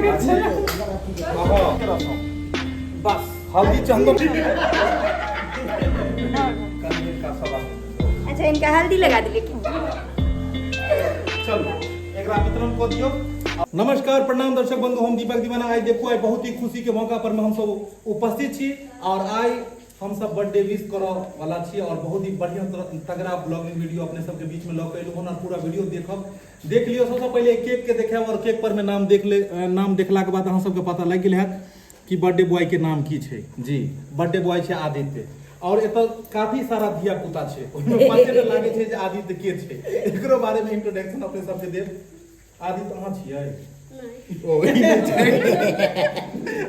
बस हल्दी चंदन अच्छा इनका हल्दी लगा दिले। चलो एकरा वितरण को दियो। नमस्कार प्रणाम दर्शक बंधु, हम दीपक दीवाना। आज देखो आज बहुत ही खुशी के मौका पर हम सब उपस्थित छी और आज हम सब बर्थडे विश करऽ वाला छी और बहुत ही बढ़िया तगड़ा ब्लॉगिंग वीडियो अपने सबके बीच में लऽ के एलहुँ हन और पूरा वीडियो देख लियो। सबसे पहले केक के देखाब और केक पर में नाम देखला के बाद अहाँ सबके पता लग गेल हैत कि बर्थडे बॉय के नाम की छै। जी बर्थडे बॉय छै आदित्य और एतऽ काफी सारा धिया पुता छै, ओहिमे पते न लागे छै जे आदित्य के छै। एकरो बारे में इंट्रोडक्शन अपने सबके देब। आदित्य अहाँ छियै? नहीं। ओ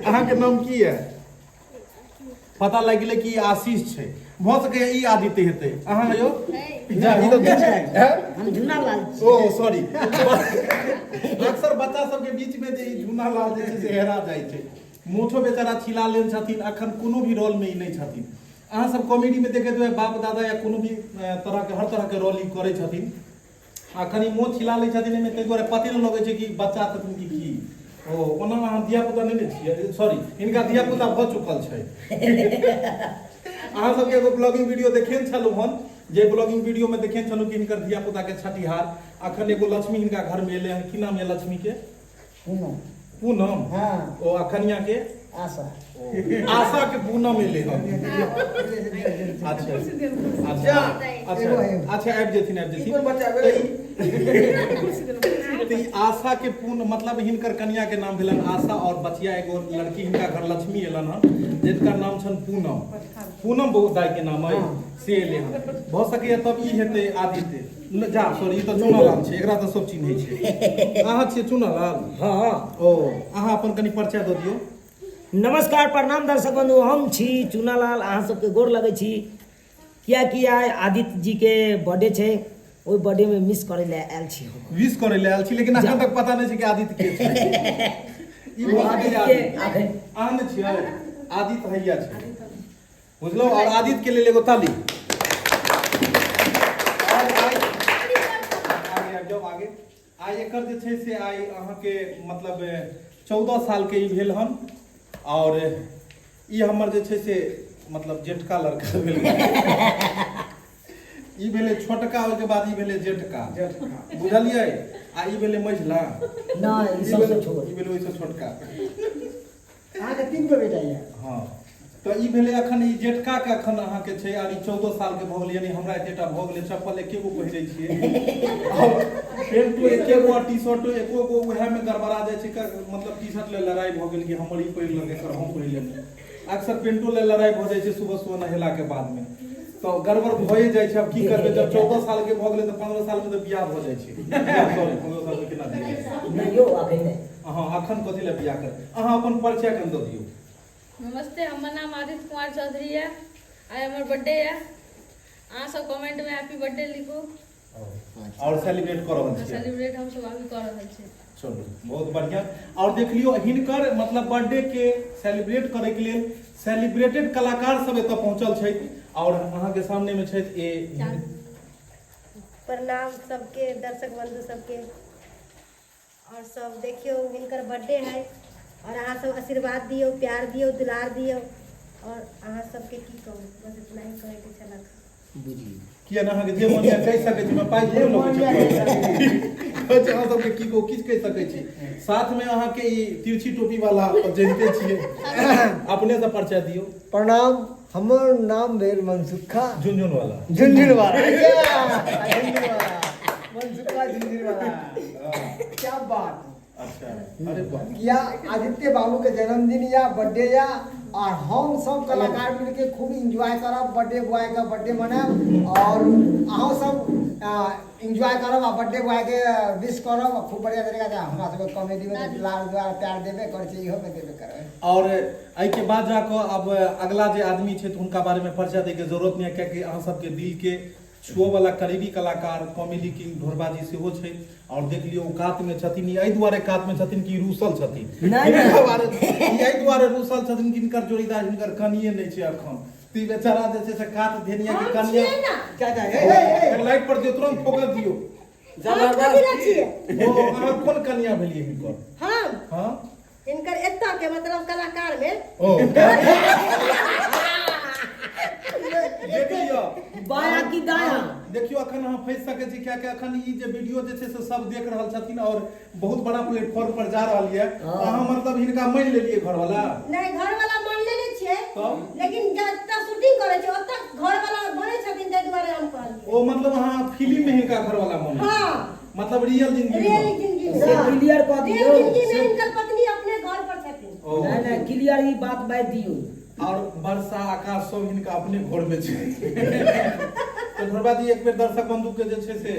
अहाँ के नाम की है? पता लग गेलै कि आशीष छै, भ सकै ई आदित्य हेतै। अहाँ यौ ई तो हम झुना लाल। ओ सॉरी अक्सर बच्चा सबके बीच में जे ई झुना लाल जे छै से हेरा जाइ छै। मोछो बेचारा छिला लेन छथिन, अखन कोनो भी रोल में ई नहीं छथिन। अहाँ सब कॉमेडी में देखैत हेबै बाप दादा या कोनो भी तरह के हर तरह के रोल ई करै छथिन। अखन ई मोछ छिला लै छथिन, एहिमे ताहि दुआरे पते नहि लगै छै कि बच्चा छथिन की ओ ओना अहाँ धिया पुता नहीं ने छियै। सॉरी इनका धिया पुता भऽ चुकल छै। अहाँ सबके एगो ब्लॉगिंग वीडियो देखेन छलहुँ हन, जे ब्लॉगिंग वीडियो में देखेन छलहुँ कि हिनकर धिया पुता के छठिहार। अखन एगो लक्ष्मी हिनका घर में एलै हन। की नाम है लक्ष्मी के? पूनम। पूनम? हाँ। ओ अखनिया के? आशा। आशा के पूनम एलै हन। अच्छा अच्छा अच्छा अच्छा आबि जेथिन तो आशा के पूर्ण मतलब हिनकर कन्या के नाम भेलन आशा और बचिया एगो लड़की हिनका घर लक्ष्मी एलन हन जिनका नाम छन पूनम। पूनम बहुत दाई के नाम है से एले हन। भ सके तब ई हेतै आदित्य। जा सॉरी ई तो चुनालाल छै, एकरा तो सब चिन्है छै। अहाँ छियै चुनालाल? हां। ओ अहाँ अपन कनी परिचय दऽ दियौ। नमस्कार प्रणाम दर्शक बंधु, हम छी चुनालाल। अहाँ सबके गोर लगै छी कियाकि आइ आदित्य जी के बर्थडे छै, ओहि बर्थडे में मिस करे ले आयल छी। विश करे ले आयल छी लेकिन अखन तक पता नहीं छै कि आदित्य के छै। ई वो आगे अहाँ ने छियै आदित्य भैया छै, बुझलो। और आदित्य के लेल एगो ताली। आगे आइ एकर जे छै से आइ अहाँ के मतलब 14 साल के ई भेल हन और ई हमर जे छै से मतलब जेठका लड़का भेल। ई भेले छोटका, ओहि के बाद ई भेले जेठका। बुझलियै? आ ई भेले मझला। नहीं ई सबसे छोट। ई भेले ओइ से छोटका। अहाँ के 3 गो बेटा है। हां तो ई भेले अखन ई जेठका के अखन अहाँ के छै और ई 14 साल के भ गेल, यानी हमरा एतेटा भ गेलै। चप्पल एके गो पहिरै छियै और पेंट एके गो, टी-शर्ट एको गो, उहे में गड़बड़ा जाइ छै। मतलब टी-शर्ट ले लड़ाई भ गेल कि हमर ई पहिर लगे सर हम पहिर लेब। अक्सर पेंटो ले लड़ाई भ जाइ छै सुबह सुबह नहेला के बाद में, तो गड़बड़ भए जाइ छै। अब की करबै, जब 14 साल के भ गेलै तो 15 साल में तो बियाह भ जाइ छै। सॉरी 15 साल में केना बियाह? नहीं यो अखन नहीं। हां अखन कथि ले बियाह कर? अहाँ अपन परिचय कन दऽ दियौ। नमस्ते, हमर नाम आदित्य कुमार चौधरी है। आज हमर बर्थडे है। अहाँ सब कमेंट में हैप्पी बर्थडे लिखू और सेलिब्रेट कर रहल छी। सेलिब्रेट हम सब अभी कर रहल छी। चलो बहुत बढ़िया। और देख लियो हिनकर मतलब बर्थडे के सेलिब्रेट करे के लिए सेलिब्रेटेड कलाकार सब एतऽ पहुंचल छै और अहाँ के सामने में छै ए प्रणाम सबके दर्शक बंधु सबके। और सब देखियो हिनकर बर्थडे है और अहाँ सब आशीर्वाद दियो, प्यार दियो, दुलार दियो। और अहाँ सबके की कहू, बस इतना ही कहे के छलक। बुझिए किया ना अहाँ के जे मोनिया कह सकै छी, मैं पाई थोड़े लोग छै। अच्छा अहाँ सबके की को किछ कह सकै छी। साथ में अहाँ के ई तिरछी टोपी वाला जानते छियै, अपने से परिचय दियो। प्रणाम, हमर नाम भेल मनसुखा झुनझुन वाला। झुनझुन वाला मनसुखा झुनझुन वाला। क्या बात। अच्छा अरे वाह। या आदित्य बाबू के जन्मदिन या बर्थडे या और हम सब कलाकार मिलके खूब एंजॉय करब, बर्थडे बॉय का बर्थडे मनाब और अहाँ सब एंजॉय करब आ बर्थडे बॉय के विश करब। खूब बढ़िया तरीका से हमरा सब कॉमेडी में दुलार दुआर प्यार देबे कर छै, इहो में देबे करब। और एहि के बाद जाके अब अगला जे आदमी छै तो उनका बारे में परिचय दे के जरूरत नहीं है, क्योंकि अहाँ सबके दिल के छुओ वाला करीबी कलाकार कॉमेडी किंग ढोरबाजी सेहो छै। और देख लियो कात में छथिन, एहि दुआरे कात में छथिन कि रूसल छथिन। एहि दुआरे रूसल छथिन कि हिनकर जोड़ीदार हिनकर कनिये नहीं छै अखन। ती बेचारा जे छै से कात धेनिया के कनिया क्या है लाइट पर दियो, तुरंत फोकस दियो। हम कथि ला छियै? ओ अहाँ कोन कनिया भेलियै हिनकर? हम हां इनकर एत्ता के मतलब कलाकार में ओ देख लियो बाया की दाया देखियो अखन अहाँ फंस सकै छी किया कि अखन ई जे वीडियो जे छै से सब देख रहल छथिन और बहुत बड़ा प्लेटफॉर्म पर जा रहल ये अहाँ मतलब हिनका मान लेलिए घर वाला नहीं घर वाला मान लेने छियै तो लेकिन जब शूटिंग करे छै ओतऽ घर वाला बने छथिन ताहि दुआरे हम कहलियै ओ मतलब अहाँ फिल्म में हिनका घर वाला मान हां मतलब रियल जिंदगी रियल में जिंदगी से क्लियर कर दियो रियल जिंदगी में इनकर पत्नी अपने घर पर छथिन ओ नहीं नहीं क्लियर ही बात बात दियो और वर्षा आकाश सब हिनका अपने घर में छै तो धरबा जी एक बेर दर्शक बंधु के जे छै से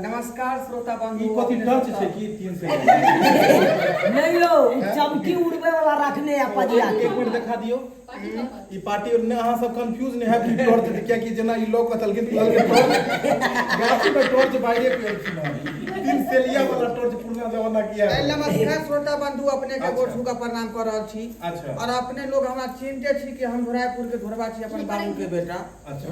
नमस्कार श्रोता बंधु ई कथि टच छै की 3 से नहीं लो चमकी उड़वे वाला रखने है पजिया एक मिनट दिखा दियो ई पार्टी ने अहाँ सब कंफ्यूज नहीं है कि टॉर्च क्या कि जना ई लोग कतल के गाछी में टॉर्च बाहर के छी 3 सेलिया वाला टॉर्च पुराना जमाना किया है नमस्कार श्रोता बंधु अपने के गोर छू का प्रणाम कर रहल छी अच्छा और अपने लोग हमरा चिन्हते छी कि हम घोरायपुर के घोरबा छी अपन बाबू के बेटा अच्छा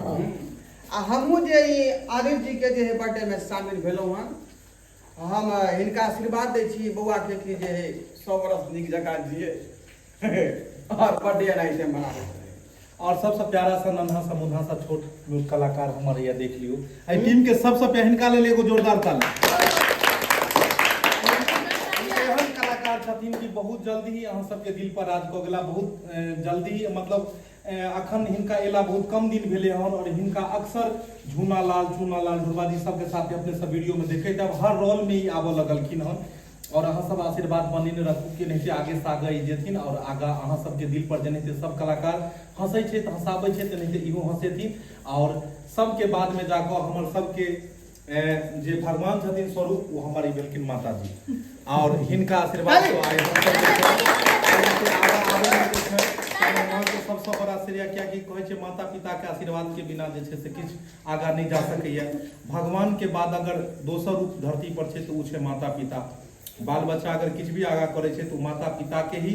आ हमहू जे ई आदित्य जी के जे बर्थडे में शामिल भेलौं हन हम हिनका आशीर्वाद दै छी बौआ के कि जे 100 वर्ष नीक जकाँ जिए और बर्थडे एनाहिते मनाबे और सबसे प्यारा सा नन्हा सा मुन्हा सा छोट मोट कलाकार हमारे ये देख लियो आई टीम के सबसे प्यारा हिनका ले एगो जोरदार ताली एहन कलाकार छथिन कि बहुत जल्दी ही अहाँ सबके दिल पर राज क गेला बहुत जल्दी ही मतलब अखन हिनका एला बहुत कम दिन भेले हन और हिनका अक्सर झूना लाल ढुलबाजी सबके साथ अपने सब वीडियो में देखे तब हर रोल में ही आबऽ लगलखिन हन और अहाँ सब आशीर्वाद बनेने रखू कि नहीं आगे से आगे ही जेथिन और आगा अहाँ सबके दिल पर जेनाहिते सब कलाकार हंसै छै तऽ हंसाबै छै तेनाहिते इहो हंसेथिन और सबके बाद में जाकर हमर सबके जे भगवान छथिन स्वरूप वो हमारी भेलखिन माता जी और हिनका आशीर्वाद तो आए हम सब सबसे बड़ा श्रेय क्या कि कहै छै माता पिता के आशीर्वाद के बिना जे छै से किछ आगा नहीं जा सकैया भगवान के बाद अगर दोसर रूप धरती पर छै तो उ छै माता पिता बाल बच्चा अगर किछ भी आगा करे छै तो माता पिता के ही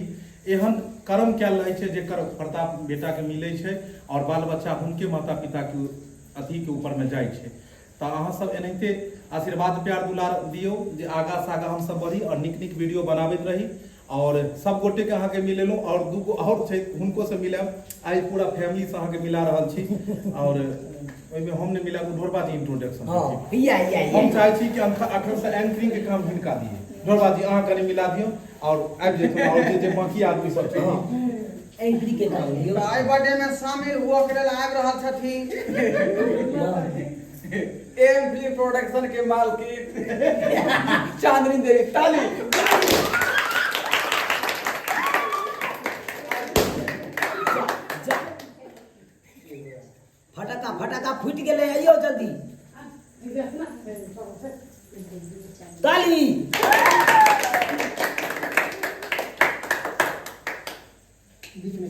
एहन कर्म कैल रहे छै जेकर प्रताप बेटा के मिले छै और बाल बच्चा हुनके माता पिता के अथी के ऊपर में जाय छै तो अहाँ सब एनाहिते आशीर्वाद प्यार दुलार दियो जे आगा से आगा हम सब बढ़ी और निक निक वीडियो बनाबैत रही और सब गोटे के अहाँ के मिलेलू और दूगो और छै हुनको से मिलाब आई पूरा फैमिली से अहाँ के मिला रहल छी और ओइमे हम ने मिला ढोरबा जी इंट्रोडक्शन हां या हम चाहे छी कि अखन से एंकरिंग के काम हिनका दिए ढोरबा जी अहाँ कने मिला दियो और आबि जेतौ और जे बाकी आदमी सब छै एंट्री के काम दियो आई बर्थडे में शामिल हुआ के लेल आबि रहल छथिन एमपी प्रोडक्शन के मालकिन चांदनी देवी ताली फटाका फूट गेले आइयो जल्दी ताली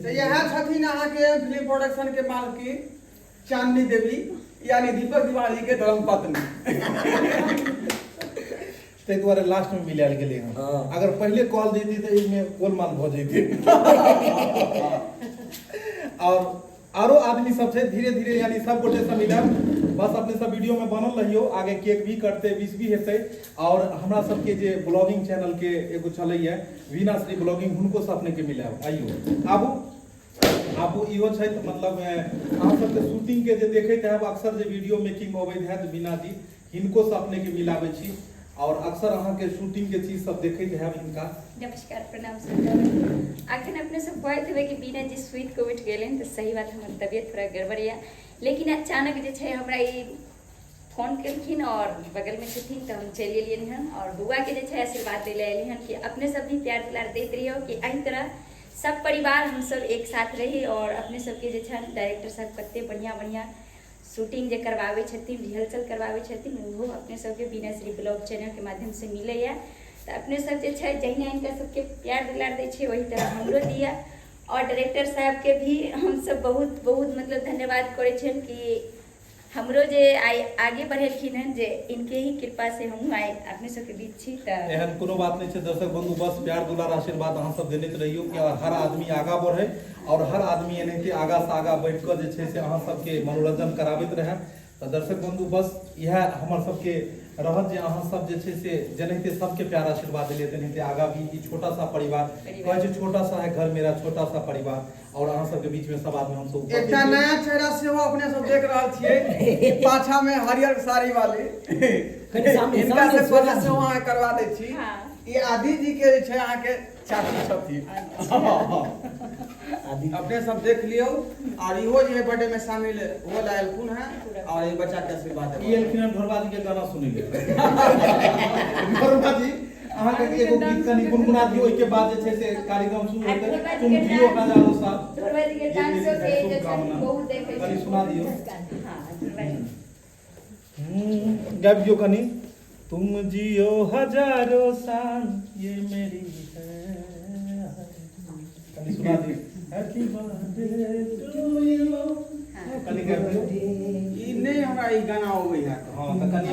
तो यह छथिन अहाँ के फिल्म प्रोडक्शन के मालकिन चांदनी देवी यानी दीपक दिवाली के धर्म पत्नी ते द्वारा लास्ट में मिलाल गेले हम अगर पहले कॉल देती तो इमे गोलमाल भ जैते और आरो आदमी सब छै धीरे धीरे यानी सब गोटे से मिलब बस अपने सब वीडियो में बनल रहियो आगे केक भी करते विश भी हेतै और हमरा सब के जे ब्लॉगिंग चैनल के एगो चलैया वीना श्री ब्लॉगिंग हुनको से अपने के मिलाब आइयो आबू इहो छै मतलब अहाँ सब के शूटिंग के जे देखैत हैब अक्सर जे वीडियो मेकिंग अबैत हैत वीना जी हिनको से अपने के मिलाबै छी और अक्सर अहाँ के शूटिंग के चीज सब देखैत हैब हिनका नमस्कार प्रणाम सर अखन अपने सब कहते हुए कि बीना जी सुइत कोविड गेले तो सही बात हमर तबियत थोड़ा गड़बड़ या लेकिन अचानक जे छै हमरा ई फोन केलखिन और बगल में छथिन तो हम चलि एलियन हन और बुआ के जे छै आशीर्वाद दै ले एलियन हन कि अपने सब भी प्यार दुलार दैत रहियो कि एही तरह सब परिवार हम सब एक साथ रही और अपने सबके जे छै डायरेक्टर साहब कते बढ़िया बढ़िया शूटिंग जे करवावे छथिन रिहर्सल करवावे छथिन वो अपने सबके बीना श्री ब्लॉग चैनल के माध्यम से मिलैया तो अपने सब जे छै जहिना इनका सबके प्यार दुलार दै छै वही तरह हमरो दिया और डायरेक्टर साहब के भी हम सब बहुत बहुत मतलब धन्यवाद करे छन कि हमरो जे आगे बढ़ेलखिन हन जे इनके ही कृपा से हम आए अपने सबके बीच छी त एहन कोनो बात नहीं छै दर्शक बंधु बस प्यार दुलार आशीर्वाद अहाँ सब देते रहियो कि हर आदमी आगा बढ़े और हर आदमी एनाहिते आगा से आगा बढ़ के जे छै से अहाँ सबके मनोरंजन कराबैत रहे तो दर्शक बंधु बस यह हमर सबके रहत जे अहाँ सब जे छे से जेनाहिते सबके प्यार आशीर्वाद दिलिए तेनाहिते आगा भी ई छोटा सा परिवार कहै छै छोटा सा है घर मेरा छोटा सा परिवार और अहाँ सबके बीच में सब आदमी हम सब एकटा नया चेहरा सेहो अपने सब देख रहल छियै पाछा में हरियर साड़ी वाले इनका से पहले से वहां करवा दै छी हाँ। ई आदि जी के जे छै अहाँ के चाची छथिन अपने सब देख लियो और इहो जे बर्थडे में शामिल हो लायल कौन है और ये बच्चा के आशीर्वाद ई एलखिन ढोलबा जी के गाना सुनि ले ढोलबा जी अहाँ के एगो गीत कनी गुनगुना दियो ओइ के बाद जे छै से कार्यक्रम शुरू हेतै तुम जियो हजारों साल ढोलबा जी के डांस के जे छै बहुत देखे कनी सुना दियो हां ढोलबा जी गाबि दियो कनी तुम जियो हजारों साल ये मेरी है कनी सुना दियो हैप्पी बर्थडे टू यू कनी गाबि दियो ई नहीं हमरा ई गाना होवे है हां त कनी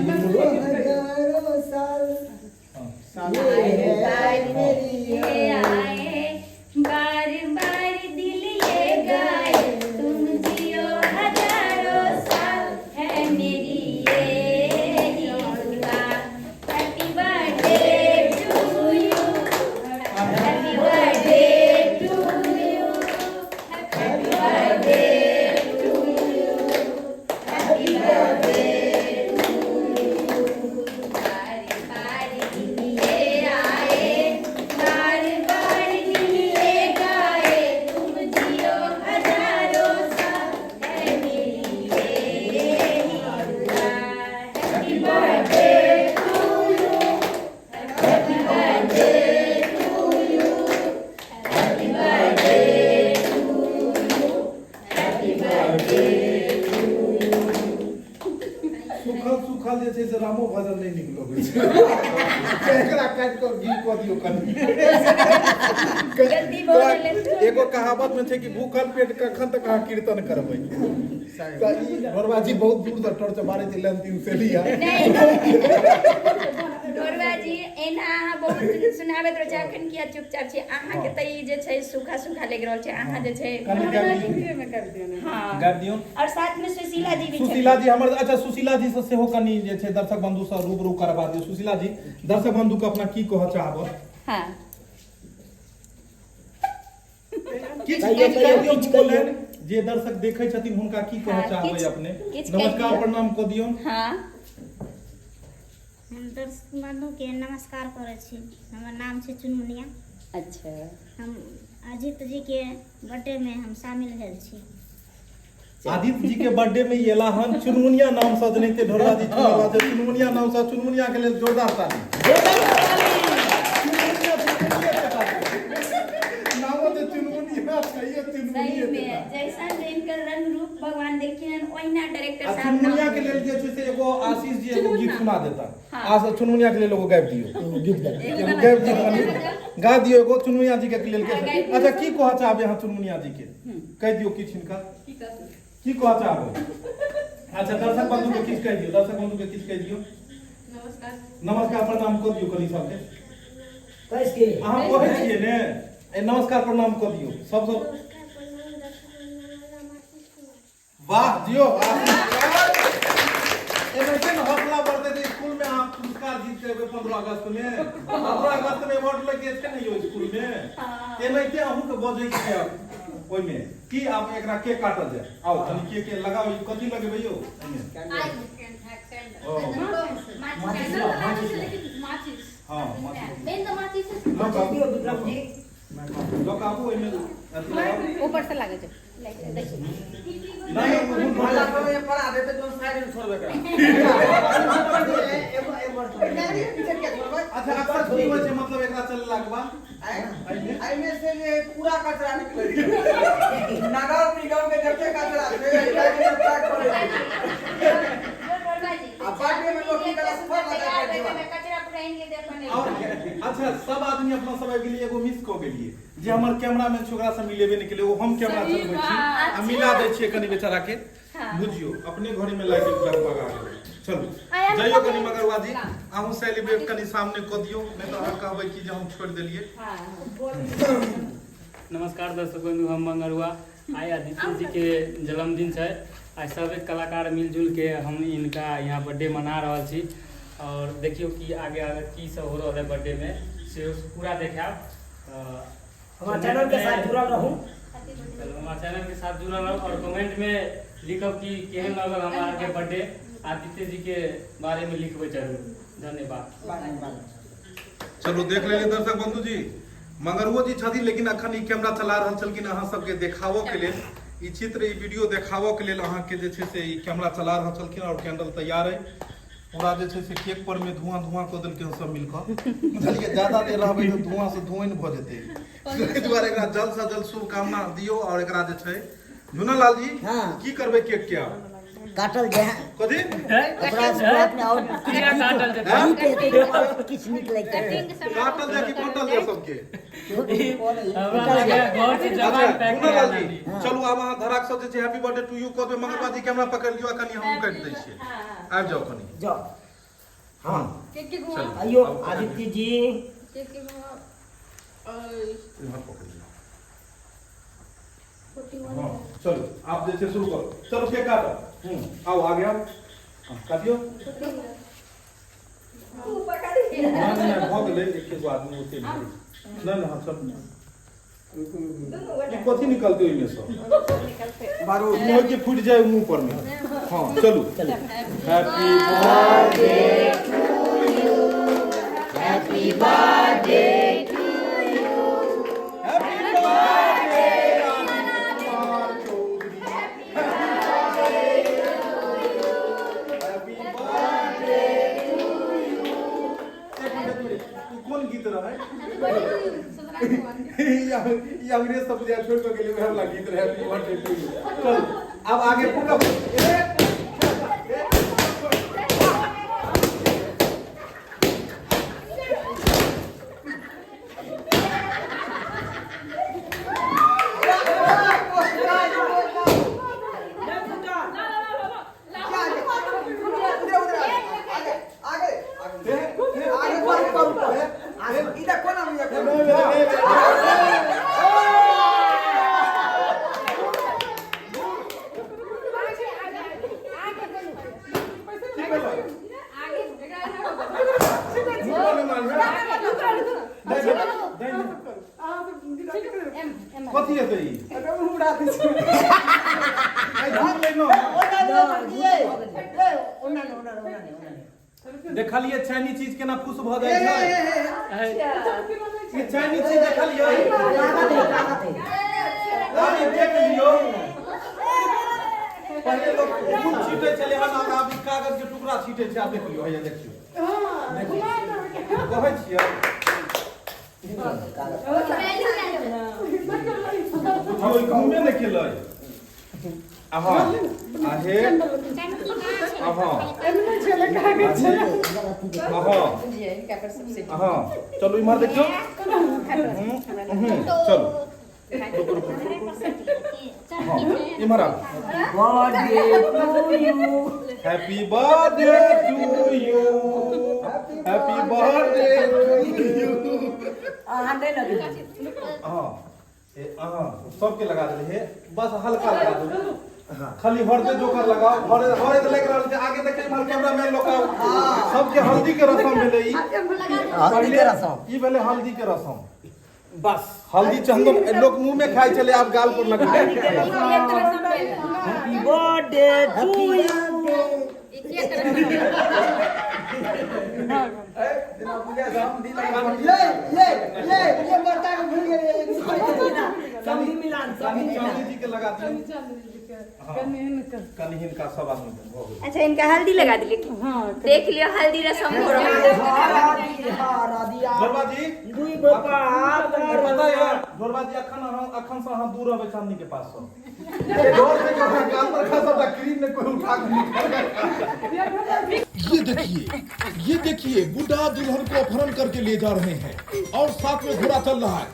हजारों साल साल बार बार दिल ये गाए तुम जियो हजारों साल है मेरी ये दुआ happy birthday to you happy birthday to you happy birthday to you happy birthday सुखल जे छै से रामो भजन नहीं निकलो छै एकरा काट के गीत क दियो कनी गलती बोल ले एगो कहावत में छै कि भूखल पेट कखन तक अहाँ कीर्तन करबै त ई ढोलबा जी बहुत दूर तक टॉर्च मारे छै लेन तीन से लिया ढोलबा जी एना अहाँ बहुत सुनाबैत रहै छै अखन किया चुपचाप छी अहाँ के त ई जे छै सूखा सूखा लागि रहल छै अहाँ जे छै हां गाबि दियो और साथ में सुशीला जी भी छै सुशीला जी हमर अच्छा सुशीला जी से सेहो कनी जे छै दर्शक बंधु से रूबरू करबा दियो सुशीला जी दर्शक बंधु के अपना की कह चाहब हां किछ बोलेन जे दर्शक देखै छथिन हुनका की कह चाहबै अपने नमस्कार प्रणाम क दियो हां हम दर्शक बंधु के नमस्कार करे छी हमर नाम छै चुनमुनिया अच्छा हम अजीत जी के बर्थडे में हम शामिल भेल छी आदित्य जी के बर्थडे में येला हन चुनमुनिया नाम से जनेते ढोलबा जी चुनबा जे चुनमुनिया नाम से चुनमुनिया के लेल जोरदार ताली नाम तो चुनमुनिया चाहिए सही चुनमुनिया में जैसा इनका रंग रूप भगवान देखिन ओहिना डायरेक्टर साहब चुनमुनिया के लेल जे छै से एगो आशीष जी एगो गीत सुना देता हाँ। आ चुनमुनिया के लेल एगो गाबि दियो गीत गाबि दियो गा दियो एगो चुनमुनिया जी के लेल के अच्छा की कह चाहबे अहाँ चुनमुनिया जी के कह दियो किछ हिनका की कह चाहबे अच्छा दर्शक बंधु के किछ कह दियो दर्शक बंधु के किछ कह दियो नमस्कार प्रणाम क दियो कनी सबके कैस के अहाँ कहै छियै ने ए नमस्कार प्रणाम क दियो सब वाह दियो एमे न हौसला बढ़ते थे स्कूल में आप पुरस्कार जीत के 15 अगस्त में 15 अगस्त में अवार्ड लगे थे ना यो स्कूल में एमे के अहू के बजै छियै ओइ में की आप एकरा के काटल जाय आओ तनी के लगाओ ई कथि लगेबै यो हां लोग आपू ओइ में ऊपर से लागे छै नहीं भला तो ये पड़ा देते जो साइड में छोड़बे करा अच्छा अक्सर की होय छै मतलब एकरा चलला के बाद आई में से ये पूरा कचरा निकले नगर निगम के जते कचरा छै इलाका में पैक करे अब बाटे में लोग निकला फर लगा के कचरा पुराएंगे देखने और अच्छा सब आदमी अपना सब के लिए एगो मिस क गेलिए जे हमर कैमरामैन छोकरा से मिलेबे नहीं केले वो हम कैमरा चलबै छी आ मिला दै छियै कनी बेचारा के बुझियो अपने घरे में लाइट लगभग आ गेल चलो जइयो कनी मगरवा जी अहू सेलिब्रेट कनी सामने क दियो नहीं तो अहाँ कहबै कि जे हम छोड़ देलिए नमस्कार दर्शक बंधु हम मंगरुआ आइ आदित्य जी के जन्मदिन है आ सब कलाकार मिलजुल के हम इनका यहाँ बर्थडे मना रहा छी और देखियो कि आगे आगे की सब हो रहा है बर्थडे में से पूरा देखाब। हमारे चैनल के साथ जुड़ल रहूं। हमारे चैनल के साथ जुड़ल रहूं और कमेंट में लिखब कि केहन लगल हमारा के बर्थडे आदित्य जी के बारे में लिखबे जरूर। धन्यवाद। चलो देख ले दर्शक बंधु जी, मगर वो जी छथि लेकिन अखन ई कैमरा चला रहल छलखिन अहाँ सबके देखावो के लेल, ई चित्र ई वीडियो देखावो के लेल अहाँ के जे छै से ई कैमरा चला रहल छलखिन और कैंडल तैयार है पूरा जे छै से केक पर में धुआं धुआं क देलकै हम सब मिलकर बुझलिए। ज्यादा देर रहबै तो धुआं से धुआं भ जेतै, ताहि दुआरे एकरा जल्द से जल्द शुभकामना दियो और एकरा जे छै झुनालाल जी की करबै केक के आब काटल जाए कथि अपना शुरुआत में और काटल जाए नहीं कहते जो और किस निकले काटल जाए कि बांटल जाए सबके। बहुत ही जवान पैक झुनालाल जी चलू आब अहाँ धड़ाक से जे छै हैप्पी बर्थडे टू यू कहबै, मंगलवा जी कैमरा पकड़ लियो कनी हम काट दै छियै, आबि जाओ कनी जाओ। हाँ केक के घुमा आइयो आदित्य जी केक के घुमा और इधर पकड़ लियो। 41 हाँ चलो आप जैसे शुरू करो, चलो केक काटो। आओ आ गया काटियो। नहीं बहुत ले एक आदमी होते हैं ना हम सब ये कथी निकलते हो इनमें सब बारो मुंह के फूट जाए मुंह पर में। हाँ चलो happy birthday to you, happy birthday to you, happy birthday Rajkumar Chaudhary, happy birthday to you. कौन गीत रहा है? ये अंग्रेज सब बुझा छोड़ के लिए हम गीत रहे हैप्पी बर्थडे टू यू। चलो अब आगे पूरा कथी है ई उड़ा दी छै आई धान लेनो देखलिए चाइनीज चीज केना खुश भ जाय छै। ये चाइनीज चीज देखलिए अभी देख लियो पहले लोग फूल छीटे चले हन और अभी कागज के टुकड़ा छीटे छै। आप देख लियो है देखियो कहै छियै ओइ घूमे न केलै आहा आहे आहा आहा चलो इधर देखियो चलो इधर happy birthday to you, happy birthday to you. सबके लगा दे है बस हल्का लगा दो खाली हल्दी जोकर लगाओ हल्दी लग रहा है आगे देखे मार कैमरा मैन लोग सबके हल्दी के रसम भेले ई हल्दी के रसम ई भेले हल्दी के रसम बस हल्दी चंदन लोग मुंह में खाई चले आप गाल पर लगा हैप्पी बर्थडे टू यू। ये बर्ता को भूल गए संधि मिलान चांदी जी के लगा दिए कन्हैया का सब आदमी हो गए। अच्छा इनका हल्दी लगा दिले। देख लियो हल्दी रसम हो रहा है। जोरबा जी दुई गोपा पता है जोरबा जी अखन से हम दूर रहबे चांदनी के पास से जोर से काम पर खा सबटा क्रीम ने कोई उठा के ये देखिए बुढ़ा दुल्हन को अपहरण करके ले जा रहे हैं और साथ में घोड़ा चल रहा है।